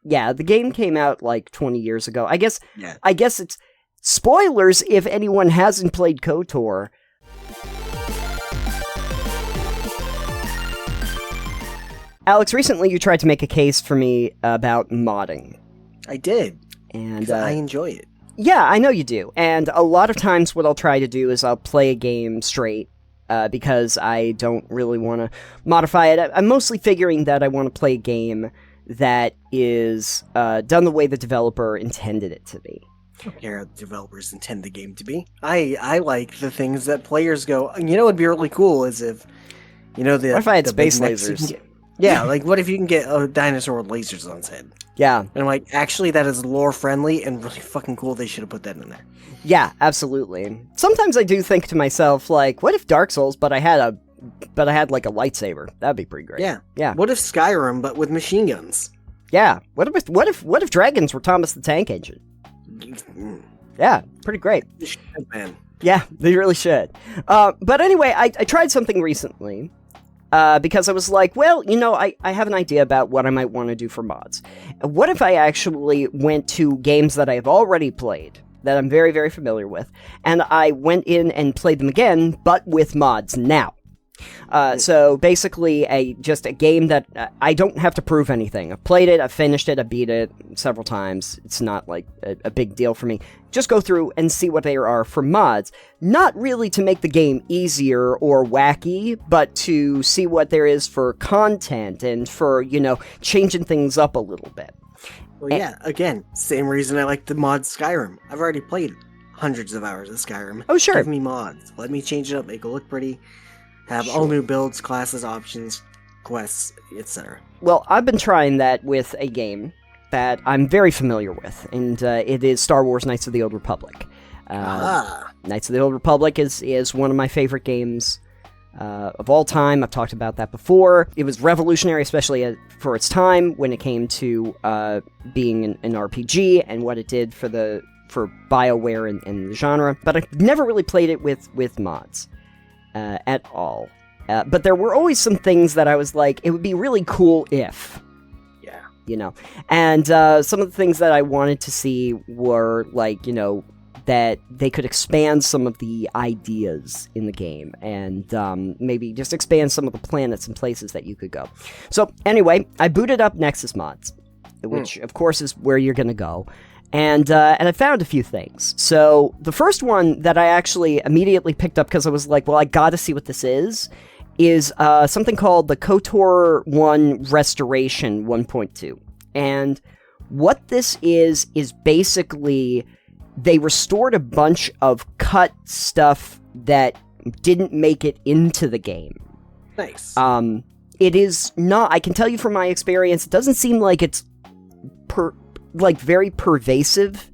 Yeah, the game came out like 20 years ago. I guess Yeah. it's spoilers if anyone hasn't played KotOR. Alex, recently you tried to make a case for me about modding. I did. And I enjoy it. Yeah, I know you do. And a lot of times what I'll try to do is I'll play a game straight because I don't really want to modify it. I'm mostly figuring that I want to play a game that is done the way the developer intended it to be. I don't care how the developers intend the game to be. I like the things that players go, you know what would be really cool is if, you know, the... What if I had the space big mechs you lasers? can get- Yeah, like what if you can get a dinosaur with lasers on its head? Yeah. And I'm like, actually, that is lore friendly and really fucking cool. They should have put that in there. Yeah, absolutely. Sometimes I do think to myself, like, what if Dark Souls, but I had like a lightsaber? That'd be pretty great. Yeah. Yeah. What if Skyrim, but with machine guns? Yeah. What if dragons were Thomas the Tank Engine? Yeah, pretty great. Man. Yeah, they really should. But anyway, I tried something recently. Because I was like, well, you know, I have an idea about what I might want to do for mods. What if I actually went to games that I have already played, that I'm very, very familiar with, and I went in and played them again, but with mods now? So basically, just a game that I don't have to prove anything. I've played it, I've finished it, I beat it several times. It's not like a big deal for me. Just go through and see what there are for mods. Not really to make the game easier or wacky, but to see what there is for content and for, you know, changing things up a little bit. Well, yeah, again, same reason I like the mod Skyrim. I've already played hundreds of hours of Skyrim. Oh, sure. Give me mods. Let me change it up, make it look pretty. Have all new builds, classes, options, quests, etc. Well, I've been trying that with a game that I'm very familiar with, and it is Star Wars Knights of the Old Republic. Knights of the Old Republic is one of my favorite games of all time. I've talked about that before. It was revolutionary, especially for its time, when it came to being an RPG and what it did for BioWare and the genre. But I've never really played it with mods. At all. But there were always some things that I was like, it would be really cool if. Yeah. You know. And some of the things that I wanted to see were, like, you know, that they could expand some of the ideas in the game. And maybe just expand some of the planets and places that you could go. So, anyway, I booted up Nexus Mods. Which, of course, is where you're going to go. And I found a few things. So, the first one that I actually immediately picked up because I was like, well, I gotta see what this is something called the KotOR 1 Restoration 1.2. And what this is basically, they restored a bunch of cut stuff that didn't make it into the game. Nice. It is not, I can tell you from my experience, it doesn't seem like it's very pervasive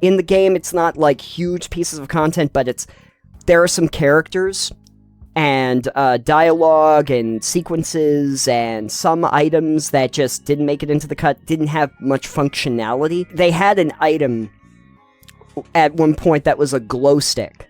in the game. It's not like huge pieces of content, but there are some characters and dialogue and sequences and some items that just didn't make it into the cut, didn't have much functionality. They had an item at one point that was a glow stick,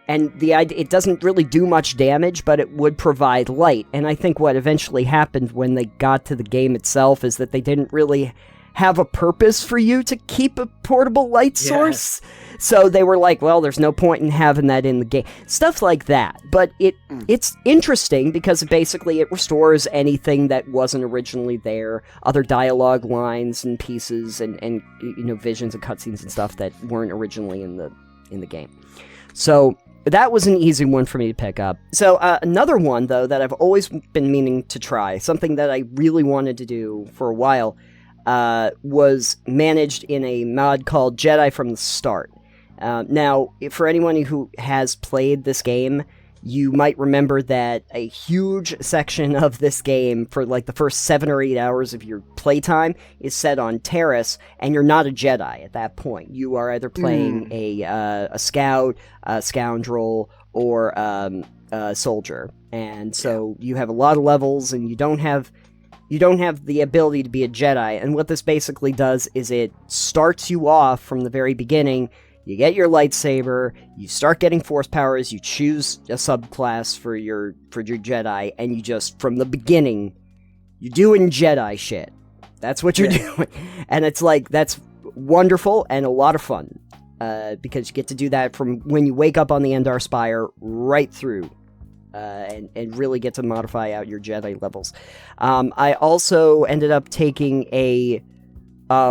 and it doesn't really do much damage, but it would provide light. And I think what eventually happened when they got to the game itself is that they didn't really have a purpose for you to keep a portable light source. So they were like, well, there's no point in having that in the game. Stuff like that. But it's interesting because basically it restores anything that wasn't originally there. Other dialogue lines and pieces and you know, visions and cutscenes and stuff that weren't originally in the game. So that was an easy one for me to pick up. So another one, though, that I've always been meaning to try, something that I really wanted to do for a while, was managed in a mod called Jedi from the Start. Now, for anyone who has played this game, you might remember that a huge section of this game, for like the first 7 or 8 hours of your playtime, is set on Terrace, and you're not a Jedi at that point. You are either playing a scout, a scoundrel, or a soldier. And so you have a lot of levels, and you don't have the ability to be a Jedi. And what this basically does is it starts you off from the very beginning. You get your lightsaber, you start getting force powers, you choose a subclass for your Jedi, and you just, from the beginning, you're doing Jedi shit. That's what you're doing. And it's like, that's wonderful and a lot of fun. Because you get to do that from when you wake up on the Endar Spire right through. And really get to modify out your Jedi levels. I also ended up taking a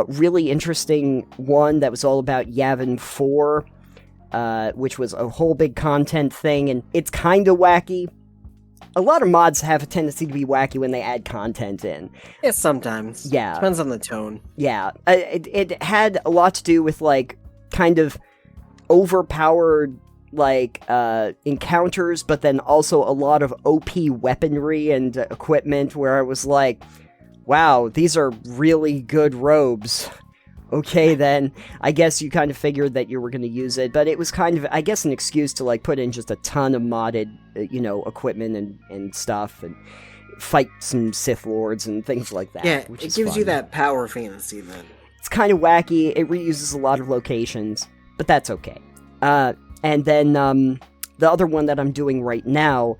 really interesting one that was all about Yavin IV, which was a whole big content thing, and it's kind of wacky. A lot of mods have a tendency to be wacky when they add content in. Yeah, sometimes. Yeah. Depends on the tone. Yeah. It had a lot to do with, like, kind of overpowered, like, encounters, but then also a lot of OP weaponry and equipment where I was like, wow, these are really good robes. Okay, then, I guess you kind of figured that you were going to use it, but it was kind of, I guess, an excuse to, like, put in just a ton of modded, equipment and stuff, and fight some Sith Lords and things like that. Yeah, which it is gives fun. you that power fantasy, then. It's kind of wacky, it reuses a lot of locations, but that's okay. And then, the other one that I'm doing right now,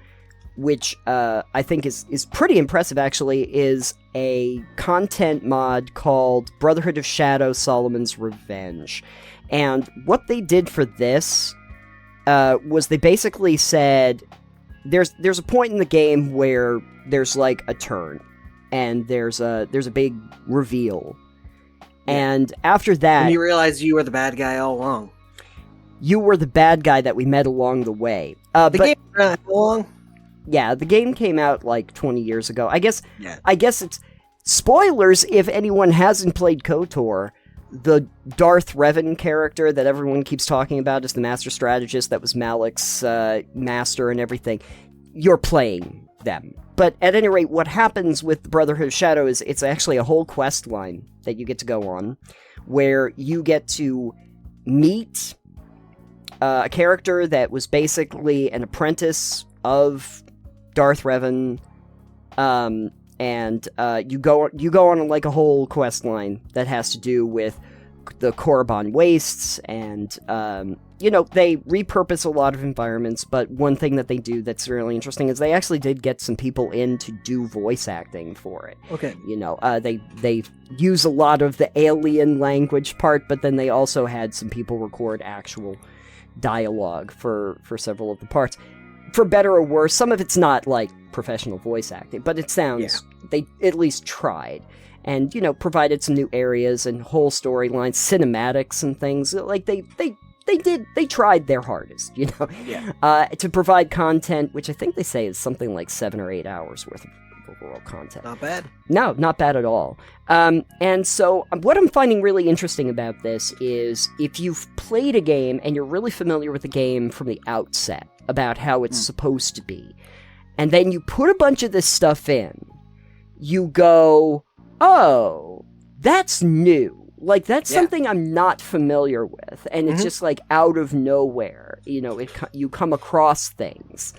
which I think is pretty impressive, actually, is a content mod called Brotherhood of Shadow, Solomon's Revenge. And what they did for this was they basically said, there's a point in the game where there's, like, a turn, and there's a big reveal. Yeah. And after that... And you realize you were the bad guy all along. You were the bad guy that we met along the way. The game ran how long? Yeah, the game came out like 20 years ago. I guess it's spoilers if anyone hasn't played KotOR. The Darth Revan character that everyone keeps talking about is the master strategist that was Malik's master and everything. You're playing them. But at any rate, what happens with the Brotherhood of Shadow is it's actually a whole quest line that you get to go on, where you get to meet a character that was basically an apprentice of Darth Revan, and you go on like a whole quest line that has to do with the Korriban Wastes, and they repurpose a lot of environments, but one thing that they do that's really interesting is they actually did get some people in to do voice acting for it. Okay. They use a lot of the alien language part, but then they also had some people record actual dialogue for several of the parts. For better or worse, some of it's not like professional voice acting, but it sounds, they at least tried. And, provided some new areas and whole storylines, cinematics and things. Like, they tried their hardest, to provide content, which I think they say is something like 7 or 8 hours worth of overall content. Not bad. No, not bad at all. And so what I'm finding really interesting about this is if you've played a game and you're really familiar with the game from the outset about how it's supposed to be, and then you put a bunch of this stuff in, you go, oh, that's new. Like, that's something I'm not familiar with, and it's just like out of nowhere. You come across things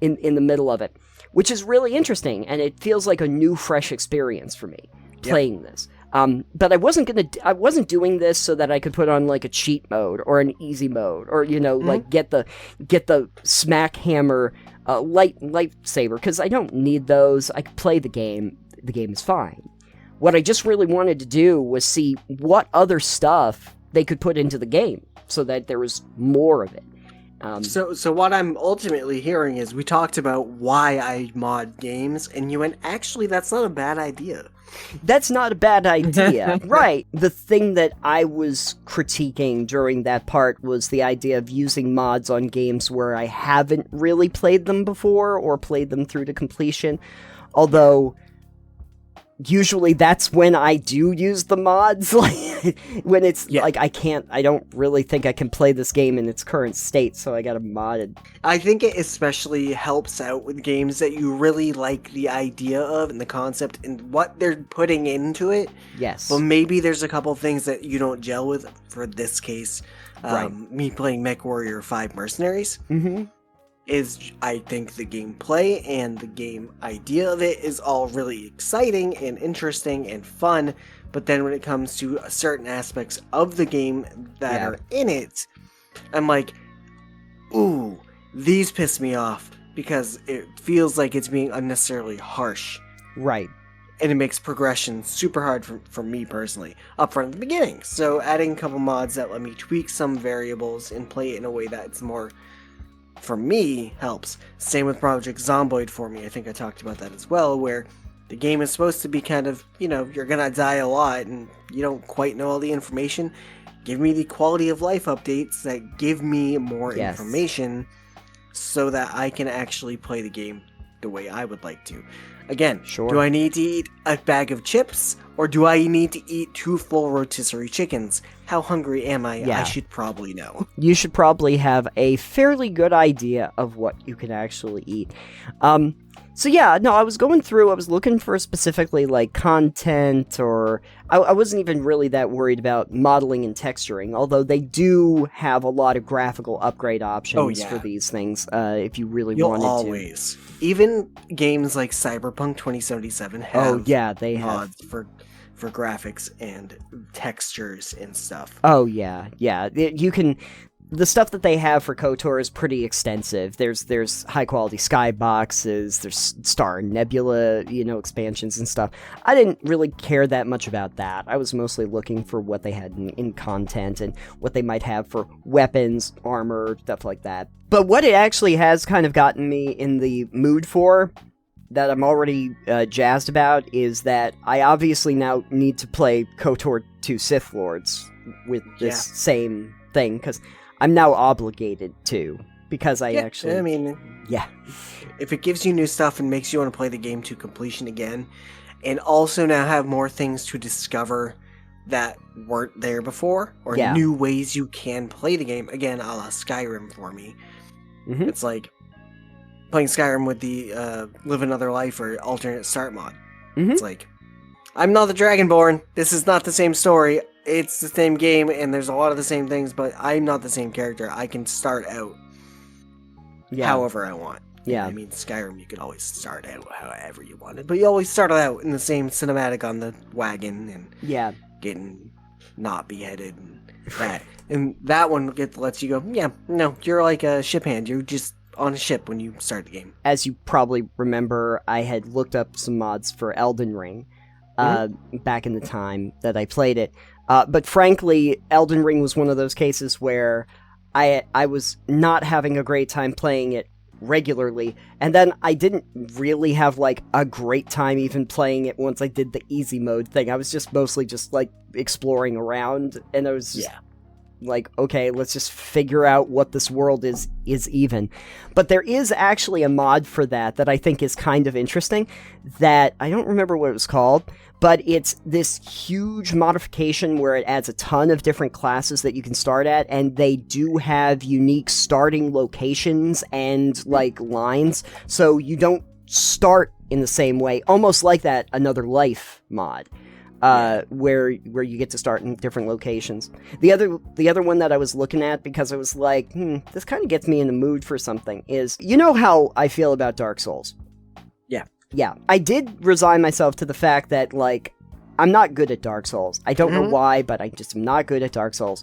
in the middle of it, which is really interesting, and it feels like a new, fresh experience for me playing this. But I wasn't doing this so that I could put on like a cheat mode or an easy mode, or like get the smack hammer lightsaber, because I don't need those. I can play the game. The game is fine. What I just really wanted to do was see what other stuff they could put into the game so that there was more of it. So what I'm ultimately hearing is we talked about why I mod games, and you went, actually, that's not a bad idea. That's not a bad idea. Right. The thing that I was critiquing during that part was the idea of using mods on games where I haven't really played them before or played them through to completion. Although, usually that's when I do use the mods, like when it's like I don't really think I can play this game in its current state, so I gotta mod it. I think it especially helps out with games that you really like the idea of and the concept and what they're putting into it. Yes. But maybe there's a couple things that you don't gel with. For this case, me playing MechWarrior 5 Mercenaries. Is, I think, the gameplay and the game idea of it is all really exciting and interesting and fun, but then when it comes to certain aspects of the game that are in it, I'm like, ooh, these piss me off, because it feels like it's being unnecessarily harsh. Right. and it makes progression super hard for me personally up front at the beginning. So adding a couple mods that let me tweak some variables and play it in a way that's more, for me, helps. Same with Project Zomboid for me. I think I talked about that as well, where the game is supposed to be kind of, you're gonna die a lot and you don't quite know all the information. Give me the quality of life updates that give me more information so that I can actually play the game the way I would like to. Again, do I need to eat a bag of chips, or do I need to eat 2 full rotisserie chickens? How hungry am I? Yeah. I should probably know. You should probably have a fairly good idea of what you can actually eat. So yeah, no, I was going through, I was looking for specifically, like, content, or I wasn't even really that worried about modeling and texturing, although they do have a lot of graphical upgrade options for these things, if you really wanted to. Always. Even games like Cyberpunk 2077 have they mods for graphics and textures and stuff. Oh, yeah. You can... The stuff that they have for KotOR is pretty extensive. There's high-quality skyboxes, there's Star and Nebula, expansions and stuff. I didn't really care that much about that. I was mostly looking for what they had in content and what they might have for weapons, armor, stuff like that. But what it actually has kind of gotten me in the mood for, that I'm already jazzed about, is that I obviously now need to play KotOR 2 Sith Lords with this same thing, because I'm now obligated to, because I if it gives you new stuff and makes you want to play the game to completion again, and also now have more things to discover that weren't there before, or new ways you can play the game, again, a la Skyrim for me. Mm-hmm. It's like playing Skyrim with the Live Another Life or alternate start mod. Mm-hmm. It's like, I'm not the Dragonborn, this is not the same story, it's the same game, and there's a lot of the same things, but I'm not the same character. I can start out however I want. Yeah. I mean, Skyrim, you could always start out however you wanted, but you always start out in the same cinematic on the wagon, and getting not beheaded, and that. And that one lets you go, no, you're like a ship hand. You're just on a ship when you start the game. As you probably remember, I had looked up some mods for Elden Ring back in the time that I played it. But frankly, Elden Ring was one of those cases where I was not having a great time playing it regularly, and then I didn't really have, like, a great time even playing it once I did the easy mode thing. I was just mostly just, like, exploring around, and I was just like, okay, let's just figure out what this world is even. But there is actually a mod for that I think is kind of interesting, that I don't remember what it was called, but it's this huge modification where it adds a ton of different classes that you can start at, and they do have unique starting locations and, like, lines, so you don't start in the same way, almost like that Another Life mod. Where you get to start in different locations. The other one that I was looking at, because I was like, this kind of gets me in the mood for something, is, you know how I feel about Dark Souls? Yeah. I did resign myself to the fact that, like, I'm not good at Dark Souls. I don't know why, but I just am not good at Dark Souls.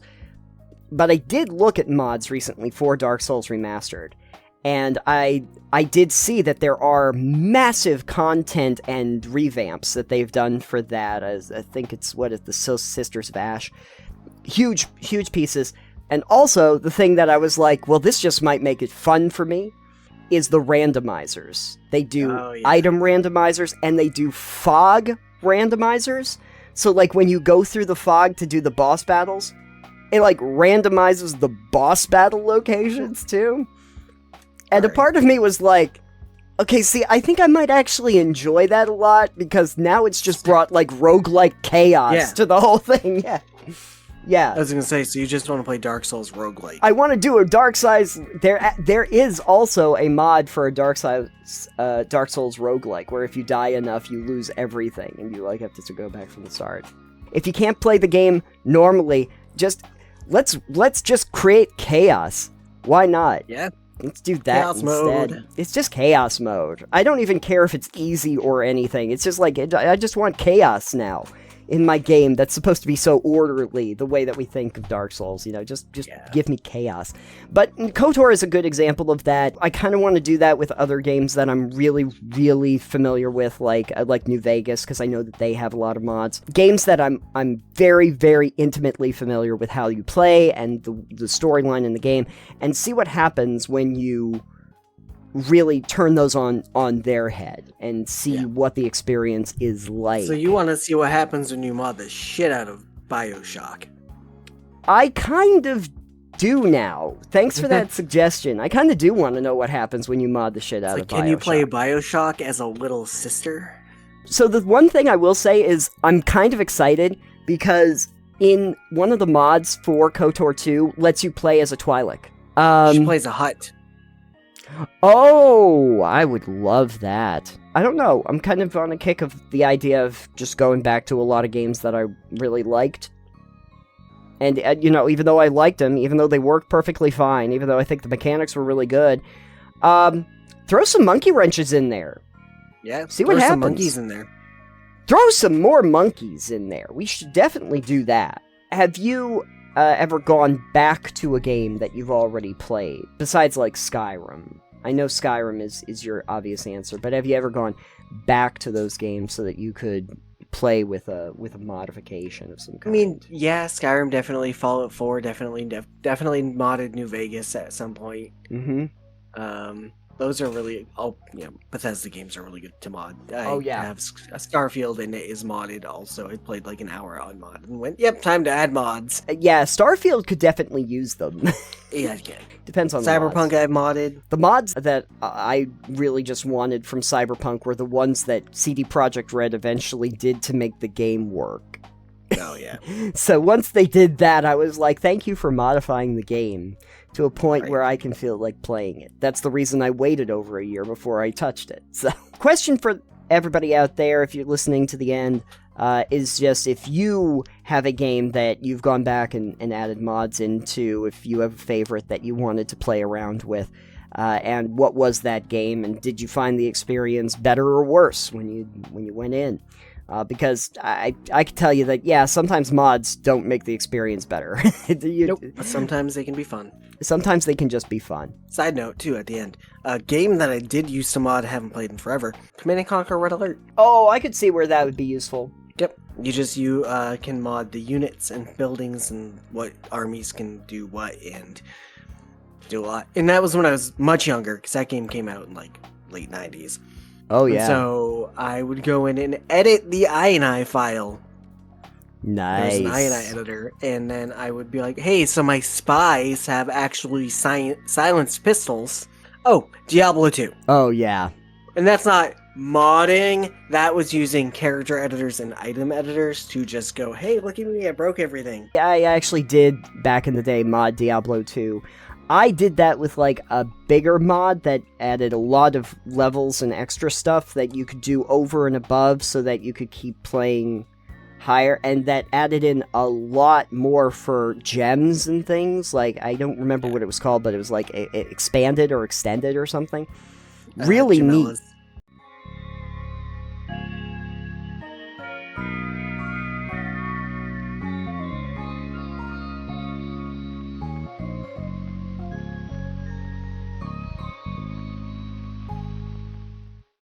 But I did look at mods recently for Dark Souls Remastered, and I did see that there are massive content and revamps that they've done for that. As I think it's, the Sisters of Ash. Huge pieces. And also, the thing that I was like, well, this just might make it fun for me, is the randomizers. They do item randomizers, and they do fog randomizers. So, like, when you go through the fog to do the boss battles, it, like, randomizes the boss battle locations, too. And a part of me was like, okay, see, I think I might actually enjoy that a lot, because now it's just brought, like, roguelike chaos to the whole thing. Yeah. I was gonna say, so you just want to play Dark Souls roguelike. I want to do a Dark Souls... There is also a mod for a Dark Souls roguelike, where if you die enough, you lose everything, and you, like, have to go back from the start. If you can't play the game normally, let's just create chaos. Why not? Yeah. Let's do that chaos instead. Mode. It's just chaos mode. I don't even care if it's easy or anything. It's just like, I just want chaos now. in my game that's supposed to be so orderly, the way that we think of Dark Souls, just give me chaos. But KotOR is a good example of that. I kind of want to do that with other games that I'm really, really familiar with, like New Vegas, because I know that they have a lot of mods. Games that I'm very, very intimately familiar with how you play and the storyline in the game, and see what happens when you really turn those on their head and see what the experience is like. So you want to see what happens when you mod the shit out of BioShock? I kind of do now. Thanks for that suggestion. I kind of do want to know what happens when you mod the shit out of BioShock. Can you play BioShock as a little sister? So the one thing I will say is I'm kind of excited because in one of the mods for KotOR 2 lets you play as a Twi'lek. She plays a hut. Oh, I would love that. I don't know. I'm kind of on a kick of the idea of just going back to a lot of games that I really liked. And, even though I liked them, even though they worked perfectly fine, even though I think the mechanics were really good, throw some monkey wrenches in there. Yeah, see what happens. Throw some monkeys in there. Throw some more monkeys in there. We should definitely do that. Have you ever gone back to a game that you've already played, besides like Skyrim? I know Skyrim is your obvious answer, but have you ever gone back to those games so that you could play with a modification of some kind? I mean, yeah, Skyrim definitely, Fallout 4 definitely modded New Vegas at some point. Those are really, Bethesda games are really good to mod. I have Starfield, and it is modded also. I played like an hour on mod and went, yep, time to add mods. Yeah, Starfield could definitely use them. Yeah, it can. Depends on Cyberpunk the mods. I've modded. The mods that I really just wanted from Cyberpunk were the ones that CD Projekt Red eventually did to make the game work. Oh, yeah. So once they did that, I was like, thank you for modifying the game to a point where I can feel like playing it. That's the reason I waited over a year before I touched it. So, question for everybody out there, if you're listening to the end, is just if you have a game that you've gone back and added mods into, if you have a favorite that you wanted to play around with, and what was that game, and did you find the experience better or worse when you went in? Because I can tell you that, sometimes mods don't make the experience better. Nope, but sometimes they can be fun. Sometimes they can just be fun. Side note, too, at the end. A game that I did use to mod, haven't played in forever, Command & Conquer Red Alert. Oh, I could see where that would be useful. Yep. You can mod the units and buildings and what armies can do what and do a lot. And that was when I was much younger, because that game came out in, like, late 90s. Oh, yeah. So I would go in and edit the INI file. Nice. There's an INI editor, and then I would be like, hey, so my spies have actually silenced pistols. Oh, Diablo 2. Oh, yeah. And that's not modding. That was using character editors and item editors to just go, hey, look at me, I broke everything. Yeah, I actually did, back in the day, mod Diablo 2. I did that with, like, a bigger mod that added a lot of levels and extra stuff that you could do over and above so that you could keep playing higher, and that added in a lot more for gems and things. Like, I don't remember what it was called, but it was like expanded or extended or something. Really neat.